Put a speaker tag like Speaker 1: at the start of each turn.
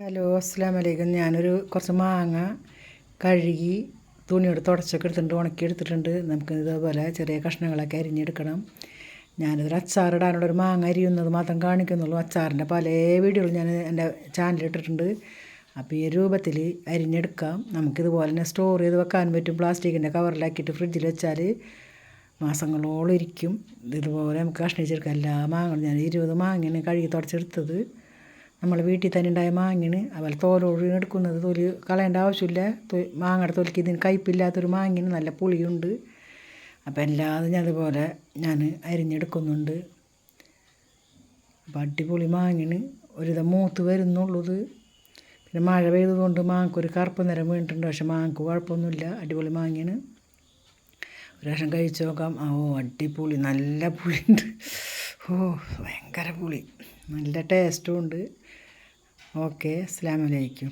Speaker 1: Hello, അസ്സലാമു അലൈക്കും. കുറച്ച് മാങ്ങ കഴുകി തുണിയോട് തുടച്ചൊക്കെ എടുത്തിട്ടുണ്ട്, ഉണക്കി എടുത്തിട്ടുണ്ട്. നമുക്ക് ഇതേപോലെ ചെറിയ കഷ്ണങ്ങളൊക്കെ അരിഞ്ഞെടുക്കണം. ഞാനിതൊരു അച്ചാറിടാനുള്ളൊരു മാങ്ങ അരിയുന്നത് മാത്രം കാണിക്കുന്നുള്ളൂ. അച്ചാറിൻ്റെ പല വീഡിയോകളും ഞാൻ എൻ്റെ ചാനലിലിട്ടിട്ടുണ്ട്. അപ്പോൾ ഈ രൂപത്തിൽ അരിഞ്ഞെടുക്കാം. നമുക്കിതുപോലെ തന്നെ സ്റ്റോർ ചെയ്ത് വെക്കാൻ പറ്റും. പ്ലാസ്റ്റിക്കിൻ്റെ കവറിലാക്കിയിട്ട് ഫ്രിഡ്ജിൽ വെച്ചാൽ മാസങ്ങളോളം ഇരിക്കും. ഇതുപോലെ നമുക്ക് കഷ്ണിച്ചെടുക്കാം. എല്ലാ മാങ്ങകളും ഞാൻ 20 മാങ്ങയാണ് കഴുകി തുടച്ചെടുത്തത്. നമ്മൾ വീട്ടിൽ തന്നെ ഉണ്ടായ മാങ്ങയാണ്. അതുപോലെ തോലോട് എടുക്കുന്നത്, തൊലി കളയേണ്ട ആവശ്യമില്ല. മാങ്ങയുടെ തൊലിക്ക് ഇതിന് കയ്പില്ലാത്തൊരു മാങ്ങയാണ്, നല്ല പുളിയുണ്ട്. അപ്പോൾ എല്ലാതും അതുപോലെ ഞാൻ അരിഞ്ഞെടുക്കുന്നുണ്ട്. അപ്പോൾ അടിപൊളി മാങ്ങയാണ്. ഒരുവിധം മൂത്ത് വരുന്നുള്ളത്. പിന്നെ മഴ പെയ്തതുകൊണ്ട് മാങ്ങക്കൊരു കറുപ്പ് നിറം വീണിട്ടുണ്ട്. പക്ഷെ മാങ്ങക്ക് കുഴപ്പമൊന്നുമില്ല, അടിപൊളി മാങ്ങയാണ്. ഒരു പ്രാവശ്യം കഴിച്ച് നോക്കാം. അടിപൊളി, നല്ല പുളിയുണ്ട്. ഭയങ്കര പുളി, നല്ല ടേസ്റ്റും ഉണ്ട്. ഓക്കെ, അസ്സലാമു അലൈക്കും.